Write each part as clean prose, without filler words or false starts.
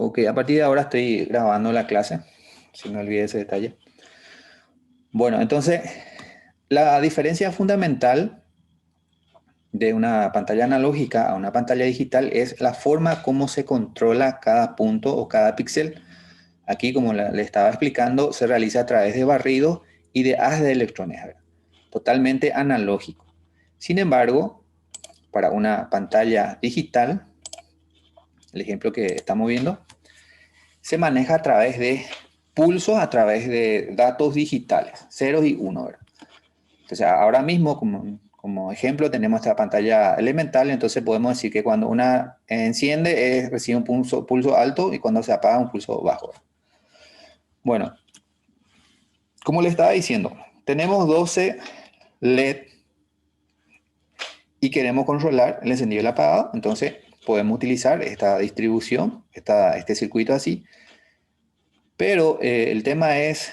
Ok, a partir de ahora estoy grabando la clase, si no olvidé ese detalle. Bueno, entonces, la diferencia fundamental de una pantalla analógica a una pantalla digital es la forma como se controla cada punto o cada píxel. Aquí, como le estaba explicando, se realiza a través de barrido y de haz de electrones, ¿verdad? Totalmente analógico. Sin embargo, para una pantalla digital, el ejemplo que estamos viendo, se maneja a través de pulsos, a través de datos digitales, ceros y uno, ¿verdad? Entonces, ahora mismo, como ejemplo, tenemos esta pantalla elemental, entonces podemos decir que cuando una enciende recibe un pulso alto y cuando se apaga un pulso bajo, ¿verdad? Bueno, como le estaba diciendo, tenemos 12 LED y queremos controlar el encendido y el apagado, entonces podemos utilizar esta distribución, este circuito así, pero el tema es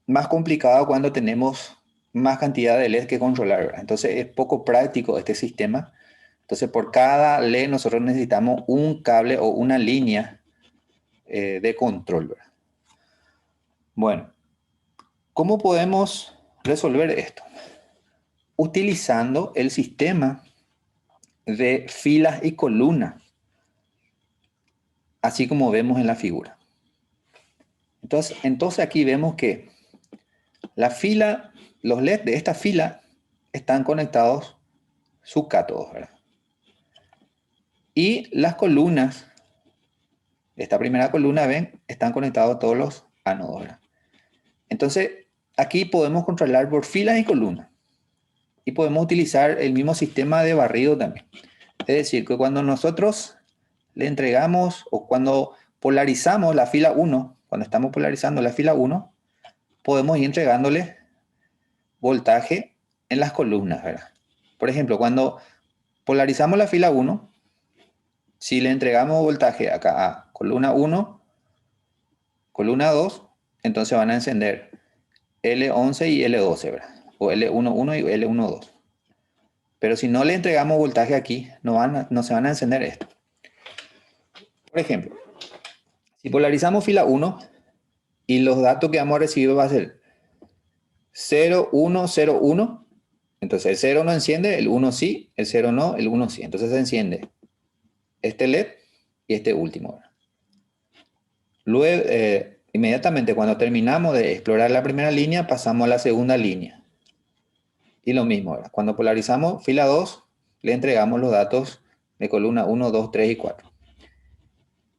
más complicado cuando tenemos más cantidad de LED que controlar, ¿verdad? Entonces es poco práctico este sistema. Entonces por cada LED nosotros necesitamos un cable o una línea de control, ¿verdad? Bueno, ¿cómo podemos resolver esto? Utilizando el sistema de filas y columnas, así como vemos en la figura. Entonces aquí vemos que la fila, los LED de esta fila están conectados subcátodos, ¿verdad? Y las columnas, esta primera columna, ven, están conectados todos los ánodos, ¿verdad? Entonces, aquí podemos controlar por filas y columnas. Y podemos utilizar el mismo sistema de barrido también. Es decir, que cuando nosotros le entregamos o cuando polarizamos la fila 1, cuando estamos polarizando la fila 1, podemos ir entregándole voltaje en las columnas, ¿verdad? Por ejemplo, cuando polarizamos la fila 1, si le entregamos voltaje acá a columna 1, columna 2, entonces van a encender L11 y L12, ¿verdad? O L11 y L12. Pero si no le entregamos voltaje aquí, no se van a encender esto. Por ejemplo, si polarizamos fila 1 y los datos que vamos a recibir va a ser 0, 1, 0, 1, entonces el 0 no enciende, el 1 sí, el 0 no, el 1 sí. Entonces se enciende este LED y este último, ¿verdad? Luego, inmediatamente cuando terminamos de explorar la primera línea, pasamos a la segunda línea. Y lo mismo, ¿verdad? Cuando polarizamos fila 2, le entregamos los datos de columna 1, 2, 3 y 4.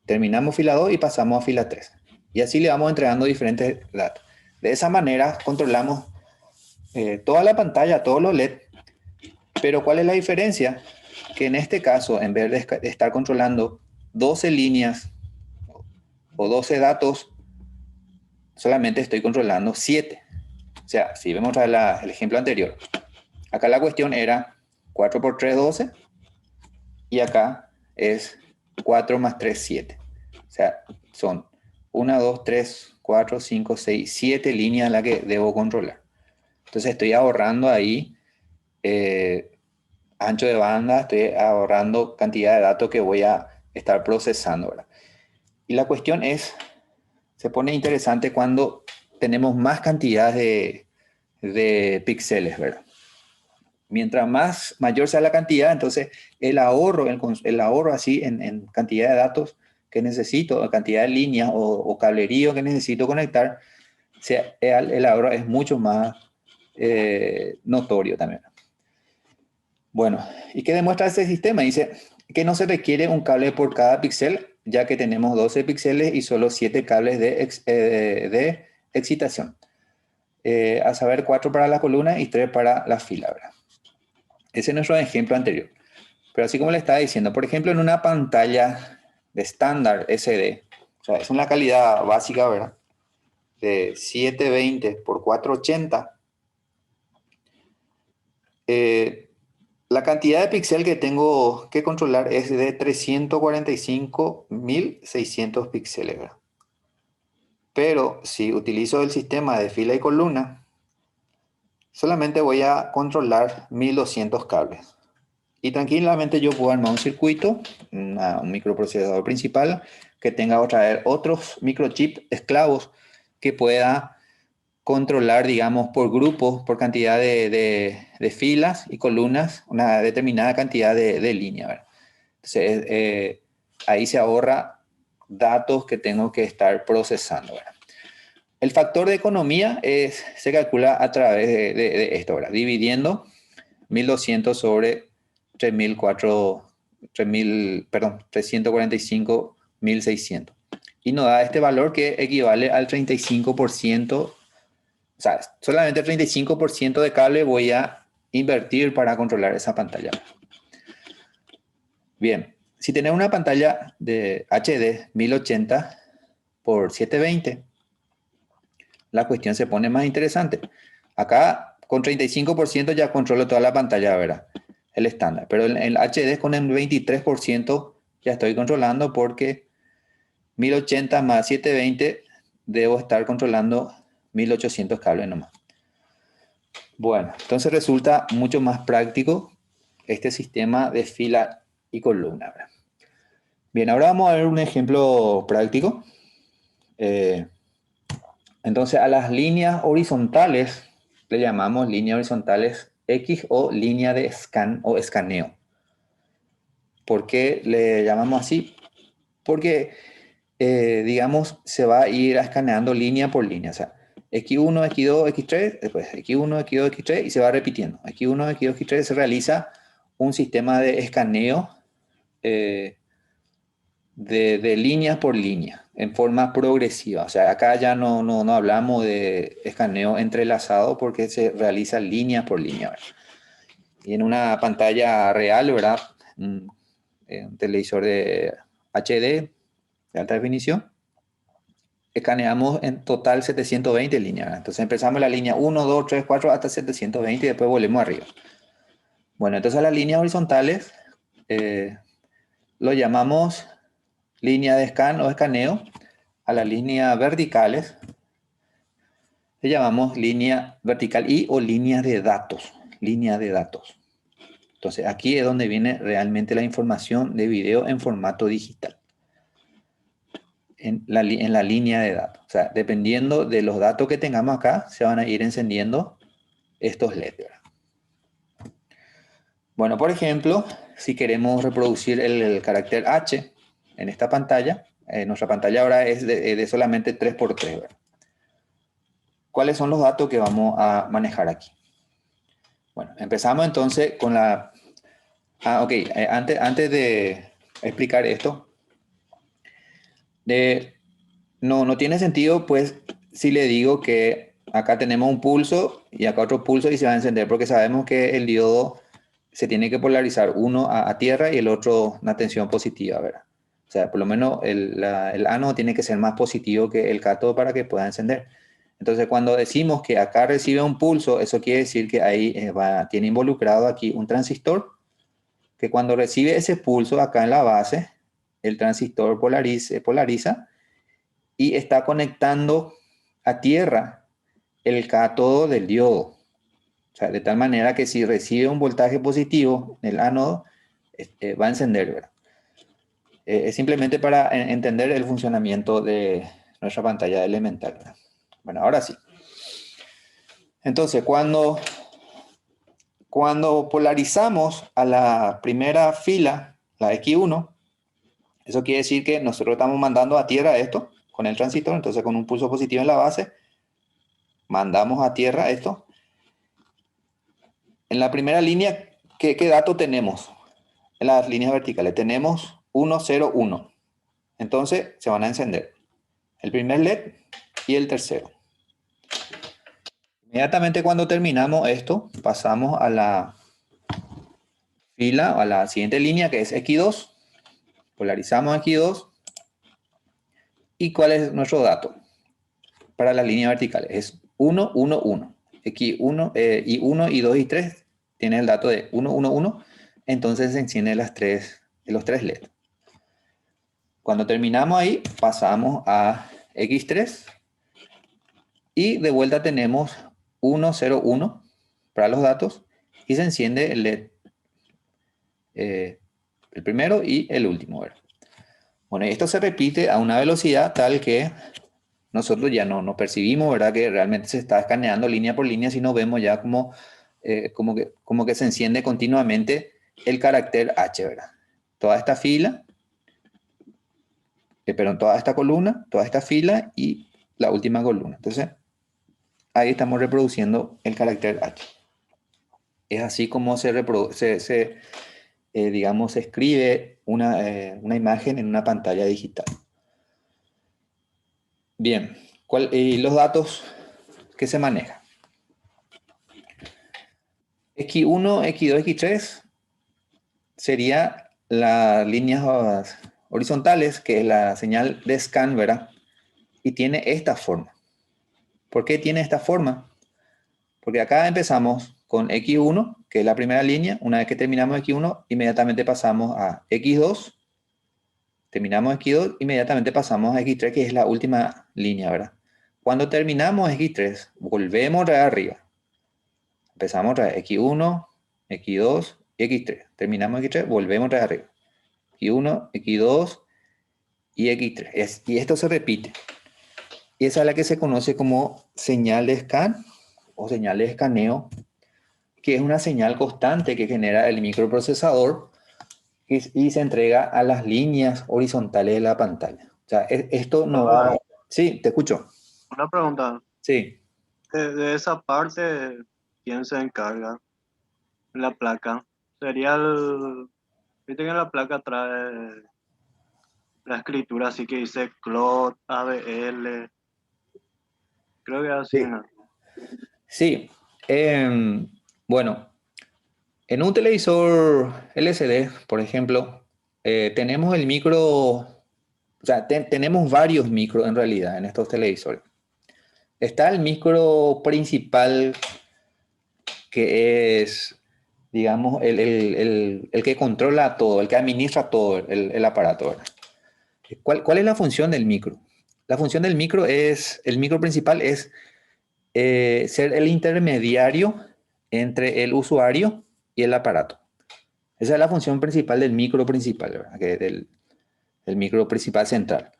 Terminamos fila 2 y pasamos a fila 3. Y así le vamos entregando diferentes datos. De esa manera controlamos toda la pantalla, todos los LED. Pero ¿cuál es la diferencia? Que en este caso, en vez de estar controlando 12 líneas o 12 datos, solamente estoy controlando 7. O sea, si vemos el ejemplo anterior, acá la cuestión era 4 por 3, 12, y acá es 4 más 3, 7. O sea, son 1, 2, 3, 4, 5, 6, 7 líneas las que debo controlar. Entonces estoy ahorrando ahí ancho de banda, estoy ahorrando cantidad de datos que voy a estar procesando, ¿verdad? Y la cuestión se pone interesante cuando tenemos más cantidad de píxeles, ¿verdad? Mientras mayor sea la cantidad, entonces el ahorro así en cantidad de datos que necesito, cantidad de líneas o cablerío que necesito conectar, el ahorro es mucho más notorio también. Bueno, ¿y qué demuestra este sistema? Dice que no se requiere un cable por cada píxel, ya que tenemos 12 píxeles y solo 7 cables de excitación. A saber, 4 para la columna y 3 para la fila, ¿verdad? Ese es nuestro ejemplo anterior. Pero así como le estaba diciendo, por ejemplo, en una pantalla de estándar SD, o sea, es una calidad básica, ¿verdad? De 720 por 480, la cantidad de píxeles que tengo que controlar es de 345.600 píxeles, ¿verdad? Pero si utilizo el sistema de fila y columna, solamente voy a controlar 1.200 cables. Y tranquilamente yo puedo armar un circuito, un microprocesador principal, que tenga otra vez otros microchips esclavos que pueda controlar, digamos, por grupos, por cantidad de filas y columnas, una determinada cantidad de líneas, ¿verdad? Entonces, ahí se ahorra datos que tengo que estar procesando, ¿verdad? El factor de economía se calcula a través de esto, ¿verdad? Dividiendo 1200 sobre 3004, 3000, perdón, 345.600. Y nos da este valor que equivale al 35%. O sea, solamente el 35% de cable voy a invertir para controlar esa pantalla. Bien, si tenés una pantalla de HD 1080 por 720, la cuestión se pone más interesante. Acá con 35% ya controlo toda la pantalla, ¿verdad? El estándar. Pero en el HD con el 23% ya estoy controlando porque 1080 más 720 debo estar controlando 1800 cables nomás. Bueno, entonces resulta mucho más práctico este sistema de fila y columna, ¿verdad? Bien, ahora vamos a ver un ejemplo práctico. Entonces a las líneas horizontales le llamamos líneas horizontales X o línea de scan o escaneo. ¿Por qué le llamamos así? Porque, digamos, se va a ir escaneando línea por línea. O sea, X1, X2, X3, después X1, X2, X3 y se va repitiendo. X1, X2, X3 se realiza un sistema de escaneo eh, de línea por línea, en forma progresiva. O sea, acá ya no hablamos de escaneo entrelazado porque se realiza línea por línea, ¿verdad? Y en una pantalla real, ¿verdad? Un televisor de HD, de alta definición, escaneamos en total 720 líneas, ¿verdad? Entonces empezamos la línea 1, 2, 3, 4 hasta 720 y después volvemos arriba. Bueno, entonces a las líneas horizontales lo llamamos línea de scan o escaneo. A las líneas verticales le llamamos línea vertical y o línea de datos. Línea de datos. Entonces aquí es donde viene realmente la información de video en formato digital. En la línea de datos. O sea, dependiendo de los datos que tengamos acá, se van a ir encendiendo estos LEDs, ¿verdad? Bueno, por ejemplo, si queremos reproducir el carácter H en esta pantalla, nuestra pantalla ahora es de solamente 3x3, ¿verdad? ¿Cuáles son los datos que vamos a manejar aquí? Bueno, empezamos entonces con la... ok, antes de explicar esto, no tiene sentido, pues, si le digo que acá tenemos un pulso y acá otro pulso y se va a encender, porque sabemos que el diodo se tiene que polarizar uno a tierra y el otro una tensión positiva, ¿verdad? O sea, por lo menos el ánodo tiene que ser más positivo que el cátodo para que pueda encender. Entonces, cuando decimos que acá recibe un pulso, eso quiere decir que ahí tiene involucrado aquí un transistor, que cuando recibe ese pulso acá en la base, el transistor polariza y está conectando a tierra el cátodo del diodo. O sea, de tal manera que si recibe un voltaje positivo en el ánodo, va a encender, ¿verdad? Es simplemente para entender el funcionamiento de nuestra pantalla elemental, ¿verdad? Bueno, ahora sí. Entonces, cuando polarizamos a la primera fila, la X1, eso quiere decir que nosotros estamos mandando a tierra esto con el transistor, entonces con un pulso positivo en la base, mandamos a tierra esto. En la primera línea, ¿qué dato tenemos? En las líneas verticales tenemos 1, 0, 1. Entonces se van a encender el primer LED y el tercero. Inmediatamente cuando terminamos esto, pasamos a la fila, a la siguiente línea que es X2. Polarizamos X2. ¿Y cuál es nuestro dato para las líneas verticales? Es 1, 1, 1. X1, y 1, y 2 y 3 tienen el dato de 1, 1, 1. Entonces se encienden los tres LED. Cuando terminamos ahí, pasamos a X3 y de vuelta tenemos 1, 0, 1 para los datos y se enciende el LED el primero y el último, ¿verdad? Bueno, y esto se repite a una velocidad tal que nosotros ya no percibimos, ¿verdad? Que realmente se está escaneando línea por línea, sino vemos ya como que se enciende continuamente el carácter H, ¿verdad? Toda esta fila, perdón, toda esta columna, toda esta fila y la última columna. Entonces, ahí estamos reproduciendo el carácter H. Es así como digamos, se escribe una imagen en una pantalla digital. Bien, y los datos que se manejan. X1, X2, X3 sería las líneas horizontales, que es la señal de scan, ¿verdad? Y tiene esta forma. ¿Por qué tiene esta forma? Porque acá empezamos con X1, que es la primera línea. Una vez que terminamos X1, inmediatamente pasamos a X2. Terminamos X2, inmediatamente pasamos a X3, que es la última línea, ¿verdad? Cuando terminamos X3, volvemos de arriba. Empezamos otra vez, X1, X2 y X3. Terminamos X3, volvemos de arriba. X1, X2 y X3. Y esto se repite. Y esa es la que se conoce como señal de scan o señal de escaneo, que es una señal constante que genera el microprocesador y se entrega a las líneas horizontales de la pantalla. O sea, esto no Papá, va... Sí, te escucho. una pregunta. Sí. De esa parte, ¿quién se encarga? La placa. Sería el... Viste que en la placa trae la escritura, así que dice CLOT, ABL. Creo que así, Sí. ¿no? Sí. Bueno, en un televisor LCD, por ejemplo, tenemos el micro, o sea, tenemos varios micros en realidad en estos televisores. Está el micro principal que es, digamos, el que controla todo, el que administra todo el aparato, ¿verdad? ¿Cuál es la función del micro? La función del micro es, el micro principal es ser el intermediario entre el usuario y el aparato. Esa es la función principal del micro principal, ¿verdad? El micro principal central.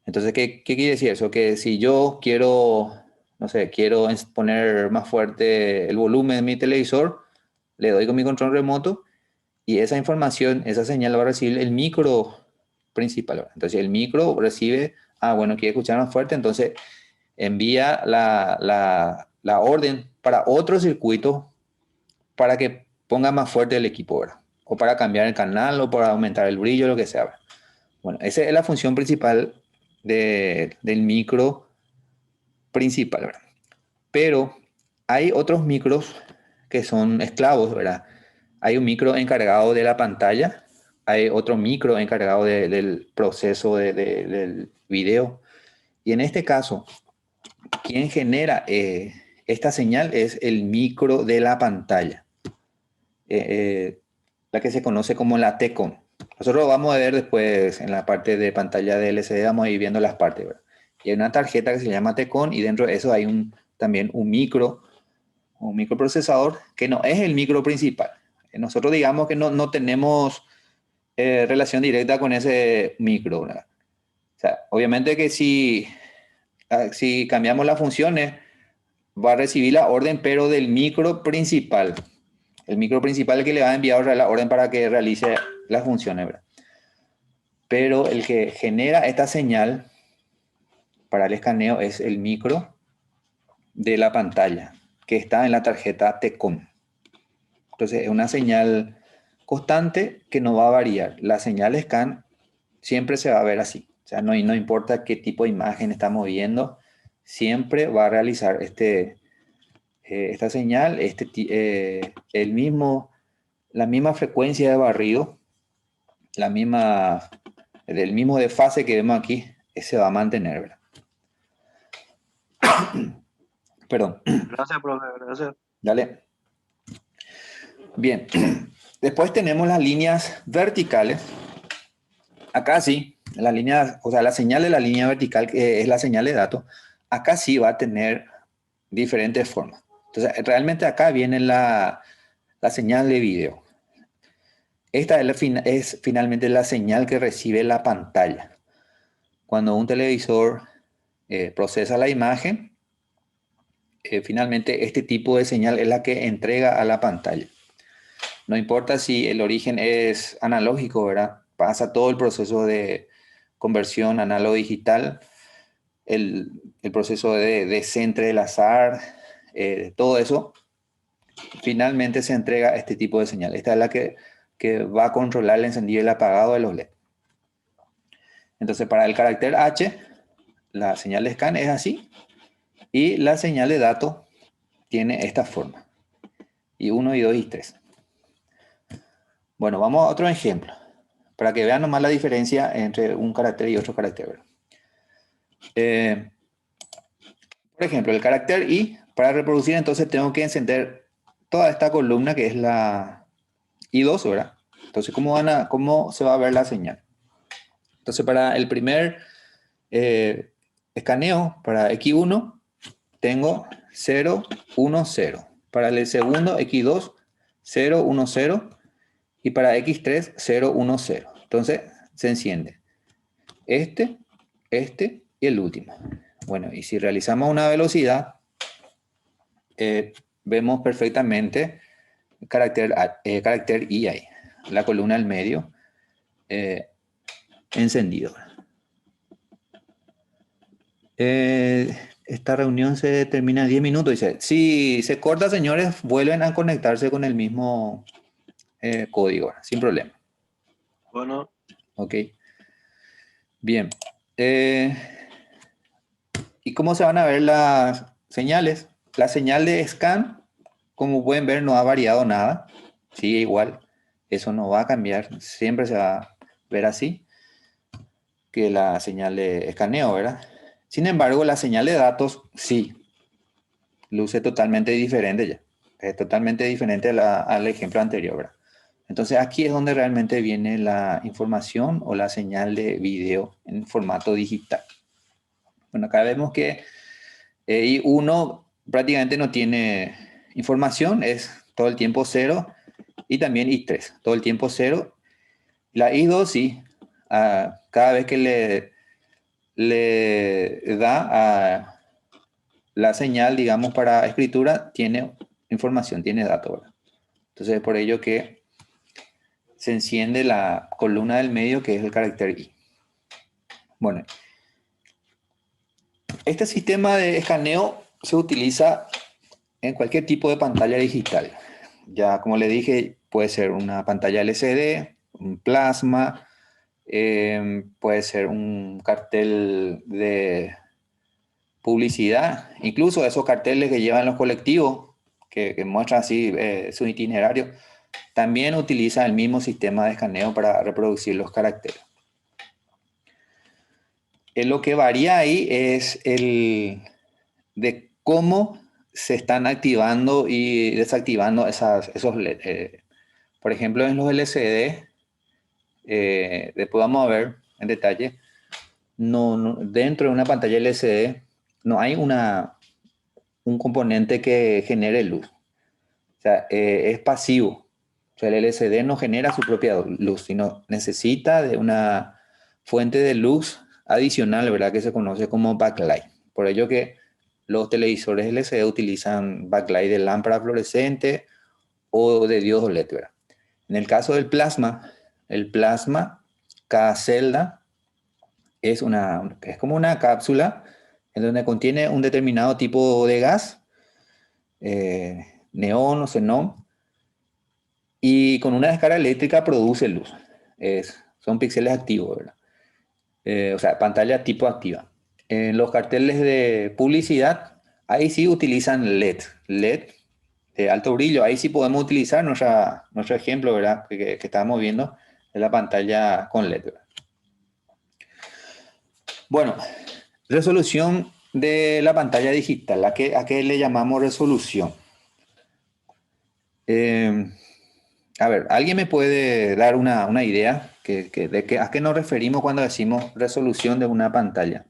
Entonces, ¿qué quiere decir eso? Que si yo quiero, no sé, quiero poner más fuerte el volumen de mi televisor, le doy con mi control remoto y esa información, esa señal la va a recibir el micro principal, ¿verdad? Entonces, el micro recibe, bueno, quiere escuchar más fuerte, entonces envía la orden para otro circuito para que ponga más fuerte el equipo, ¿verdad? O para cambiar el canal o para aumentar el brillo, lo que sea, ¿verdad? Bueno, esa es la función principal del micro principal, ¿verdad? Pero hay otros micros que son esclavos, ¿verdad? Hay un micro encargado de la pantalla, hay otro micro encargado del proceso del video. Y en este caso, quien genera esta señal es el micro de la pantalla, eh, eh, la que se conoce como la TECOM. Nosotros lo vamos a ver después en la parte de pantalla de LCD, vamos a ir viendo las partes, ¿verdad? Y hay una tarjeta que se llama TECOM y dentro de eso hay también un microprocesador que no es el micro principal. Nosotros digamos que no tenemos relación directa con ese micro, ¿verdad? O sea, obviamente que si cambiamos las funciones, va a recibir la orden, pero del micro principal. El micro principal que le va a enviar la orden para que realice las funciones, ¿verdad? Pero el que genera esta señal para el escaneo es el micro de la pantalla, que está en la tarjeta TECOM. Entonces es una señal constante que no va a variar. La señal scan siempre se va a ver así. O sea, no importa qué tipo de imagen estamos viendo, siempre va a realizar esta señal, la misma frecuencia de barrido, del mismo desfase que vemos aquí, se va a mantener, ¿verdad? Perdón, Gracias, profe, gracias. dale. Bien, después tenemos las líneas verticales. Acá sí, la línea, o sea, la señal de la línea vertical, que es la señal de datos, acá sí va a tener diferentes formas. Entonces, realmente acá viene la señal de video. Esta es finalmente la señal que recibe la pantalla. Cuando un televisor procesa la imagen, finalmente este tipo de señal es la que entrega a la pantalla. No importa si el origen es analógico, ¿verdad? Pasa todo el proceso de conversión análogo-digital, el proceso de descentre del azar, todo eso, finalmente se entrega este tipo de señal. Esta es la que va a controlar el encendido y el apagado de los LED. Entonces, para el carácter H, la señal de scan es así y la señal de dato tiene esta forma. Y 1, y 2, y 3. Bueno, vamos a otro ejemplo, para que vean nomás la diferencia entre un carácter y otro carácter. Eh, por ejemplo, el carácter I, para reproducir entonces tengo que encender toda esta columna que es la I2, ¿verdad? Entonces, ¿cómo se va a ver la señal? Entonces, para el primer escaneo, para X1, tengo 0, 1, 0. Para el segundo, X2, 0, 1, 0. Y para X3, 0, 1, 0. Entonces, se enciende este y el último. Bueno, y si realizamos una velocidad, vemos perfectamente carácter I ahí, la columna del medio, encendido. Esta reunión se termina en 10 minutos. Dice, si se corta, señores, vuelven a conectarse con el mismo código, sin problema. Bueno, Ok, bien. ¿Y cómo se van a ver las señales? La señal de scan, como pueden ver, no ha variado nada. Sigue igual. Eso no va a cambiar. Siempre se va a ver así que la señal de escaneo, ¿verdad? Sin embargo, la señal de datos sí luce totalmente diferente ya. Es totalmente diferente al ejemplo anterior, ¿verdad? Entonces aquí es donde realmente viene la información o la señal de video en formato digital. Bueno, acá vemos que I1 prácticamente no tiene información, es todo el tiempo cero, y también I3, todo el tiempo cero. La I2 sí, cada vez que le da a la señal, digamos, para escritura, tiene información, tiene datos, ¿verdad? Entonces es por ello que se enciende la columna del medio, que es el carácter I. Bueno, este sistema de escaneo se utiliza en cualquier tipo de pantalla digital. Ya como le dije, puede ser una pantalla LCD, un plasma, puede ser un cartel de publicidad, incluso esos carteles que llevan los colectivos, que muestran así su itinerario, también utilizan el mismo sistema de escaneo para reproducir los caracteres. Lo que varía ahí es el de cómo se están activando y desactivando esos LED. Por ejemplo, en los LCD, después vamos a ver en detalle, dentro de una pantalla LCD no hay un componente que genere luz. O sea, es pasivo. O sea, el LCD no genera su propia luz, sino necesita de una fuente de luz adicional, ¿verdad? Que se conoce como backlight. Por ello que los televisores LCD utilizan backlight de lámpara fluorescente o de diodos LED, ¿verdad? En el caso del plasma, cada celda es como una cápsula en donde contiene un determinado tipo de gas, neón o xenón, y con una descarga eléctrica produce luz. Son píxeles activos, ¿verdad? O sea, pantalla tipo activa. En los carteles de publicidad, ahí sí utilizan LED de alto brillo. Ahí sí podemos utilizar nuestro ejemplo, ¿verdad? Que estábamos viendo de la pantalla con LED, ¿verdad? Bueno, resolución de la pantalla digital. ¿A qué le llamamos resolución? Eh, a ver, ¿alguien me puede dar una idea a qué nos referimos cuando decimos resolución de una pantalla?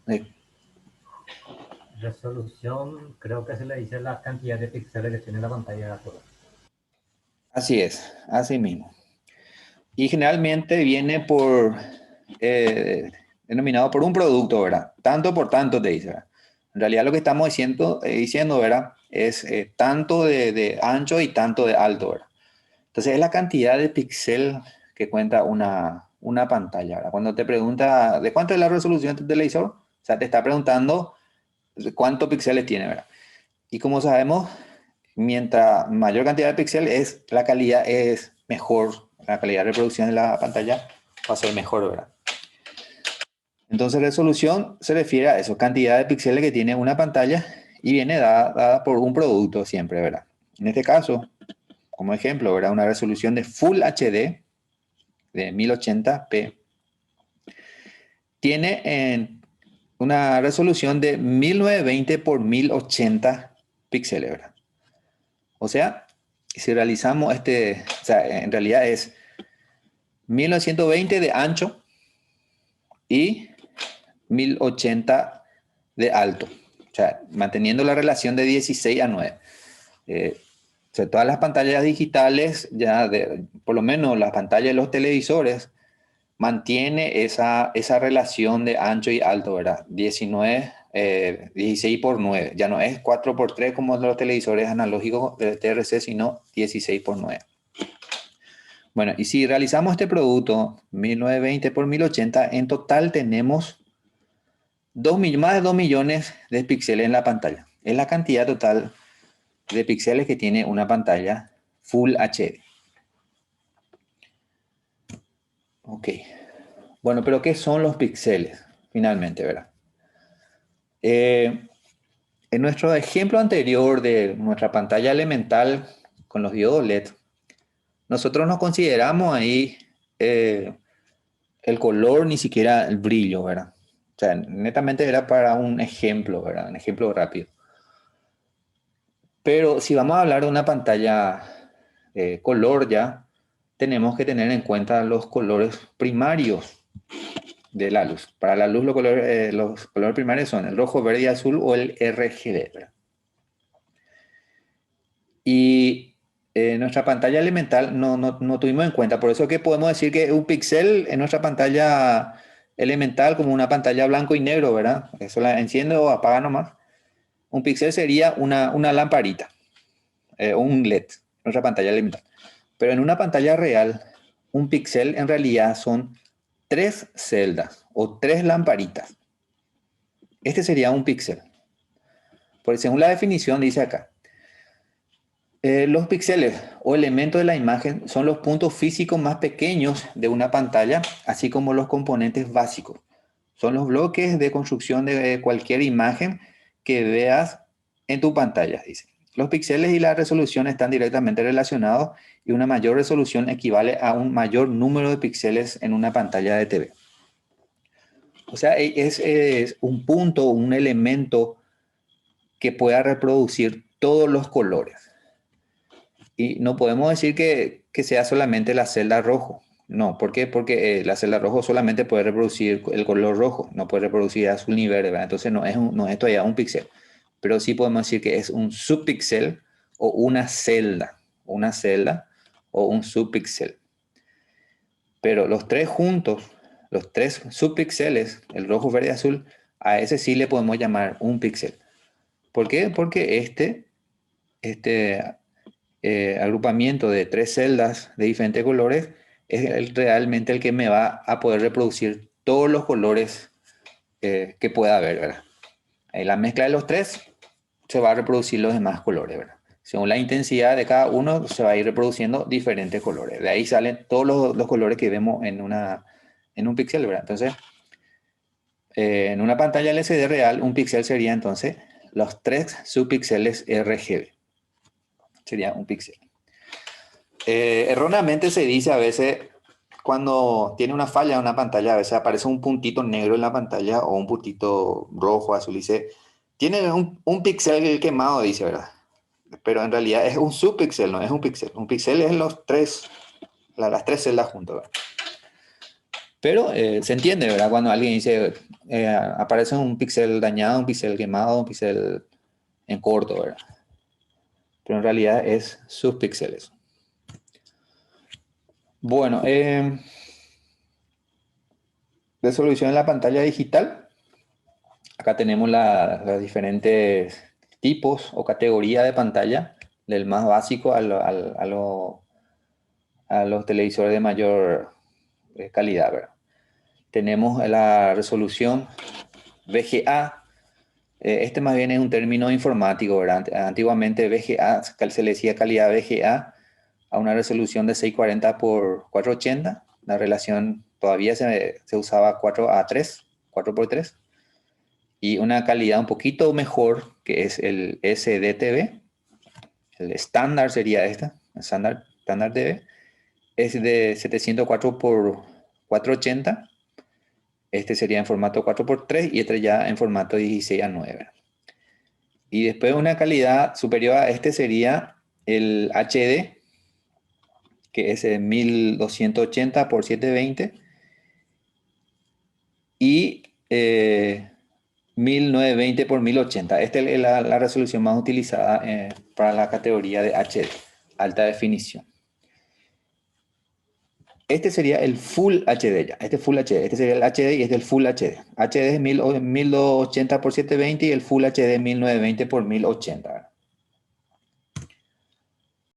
Eh, Resolución, creo que se le dice la cantidad de píxeles que tiene la pantalla de todo. Así es, así mismo. Y generalmente viene denominado por un producto, ¿verdad? Tanto por tanto te dice, ¿verdad? En realidad lo que estamos diciendo, ¿verdad? Es tanto de ancho y tanto de alto, ¿verdad? Entonces es la cantidad de píxel que cuenta una pantalla, ¿verdad? Cuando te pregunta de cuánto es la resolución de tu televisor, o sea, te está preguntando de cuántos píxeles tiene, ¿verdad? Y como sabemos, mientras mayor cantidad de píxeles, la calidad es mejor, la calidad de reproducción de la pantalla va a ser mejor, ¿verdad? Entonces resolución se refiere a eso, cantidad de píxeles que tiene una pantalla y viene dada por un producto siempre, ¿verdad? En este caso, como ejemplo, ¿verdad? Una resolución de Full HD de 1080p tiene una resolución de 1920 por 1080 píxeles, ¿verdad? O sea, si realizamos o sea, en realidad es 1920 de ancho y 1080 de alto. O sea, manteniendo la relación de 16 a 9. O sea, todas las pantallas digitales, por lo menos las pantallas de los televisores, mantiene esa relación de ancho y alto, ¿verdad? 16 por 9. Ya no es 4 por 3 como los televisores analógicos de TRC, sino 16 por 9. Bueno, y si realizamos este producto 1920 por 1080, en total tenemos más de 2 millones de píxeles en la pantalla. Es la cantidad total de píxeles que tiene una pantalla Full HD. Ok. Bueno, pero ¿qué son los píxeles? Finalmente, ¿verdad? En nuestro ejemplo anterior de nuestra pantalla elemental con los diodos LED, nosotros no consideramos ahí el color ni siquiera el brillo, ¿verdad? O sea, netamente era para un ejemplo, ¿verdad? Un ejemplo rápido. Pero si vamos a hablar de una pantalla color ya, tenemos que tener en cuenta los colores primarios de la luz. Para la luz los colores primarios son el rojo, verde y azul o el RGB, ¿verdad? Y nuestra pantalla elemental no tuvimos en cuenta. Por eso que podemos decir que un píxel en nuestra pantalla elemental como una pantalla blanco y negro, ¿verdad? Eso la enciende o apaga nomás. Un píxel sería una lamparita, un LED, nuestra pantalla elemental. Pero en una pantalla real, un píxel en realidad son 3 celdas o 3 lamparitas. Este sería un píxel. Porque según la definición dice acá, los píxeles o elementos de la imagen son los puntos físicos más pequeños de una pantalla, así como los componentes básicos. Son los bloques de construcción de cualquier imagen que veas en tu pantalla, dice. Los píxeles y la resolución están directamente relacionados y una mayor resolución equivale a un mayor número de píxeles en una pantalla de TV. O sea, es un punto, un elemento que pueda reproducir todos los colores. Y no podemos decir que sea solamente la celda rojo. No, ¿por qué? Porque la celda rojo solamente puede reproducir el color rojo, no puede reproducir azul ni verde, ¿verdad? Entonces no es todavía un píxel. Pero sí podemos decir que es un subpíxel o una celda o un subpíxel. Pero los tres juntos, los tres subpíxeles, el rojo, verde y azul, a ese sí le podemos llamar un píxel. ¿Por qué? Porque este agrupamiento de 3 celdas de diferentes colores es realmente el que me va a poder reproducir todos los colores que pueda haber, ¿verdad? La mezcla de los tres se va a reproducir los demás colores, ¿verdad? Según la intensidad de cada uno se va a ir reproduciendo diferentes colores. De ahí salen todos los colores que vemos en un píxel, ¿verdad? Entonces, en una pantalla LCD real, un píxel sería entonces los 3 subpíxeles RGB. Sería un píxel. Erróneamente se dice a veces, cuando tiene una falla en una pantalla, a veces aparece un puntito negro en la pantalla o un puntito rojo, azul, dice, tiene un píxel quemado, dice, ¿verdad? Pero en realidad es un subpíxel, no es un píxel. Un píxel es las tres celdas juntas, ¿verdad? Pero se entiende, ¿verdad? Cuando alguien dice, aparece un píxel dañado, un píxel quemado, un píxel en corto, ¿verdad? Pero en realidad es subpíxeles. Bueno, resolución en la pantalla digital. Acá tenemos los diferentes tipos o categorías de pantalla, del más básico a los televisores de mayor calidad, ¿verdad? Tenemos la resolución VGA. Este más bien es un término informático, ¿verdad? Antiguamente VGA, se le decía calidad VGA a una resolución de 640 por 480. La relación todavía se usaba 4:3, 4:3. Y una calidad un poquito mejor, que es el SDTV. El estándar sería esta, el estándar TV. Es de 704 por 480. Este sería en formato 4:3 y este ya en formato 16:9. Y después una calidad superior a este sería el HD, que es en 1280 por 720 y 1920 por 1080. Esta es la resolución más utilizada para la categoría de HD, alta definición. Este sería el Full HD ya. Este Full HD. Este sería el HD y este es el Full HD. HD es 1280 por 720 y el Full HD es 1920 por 1080.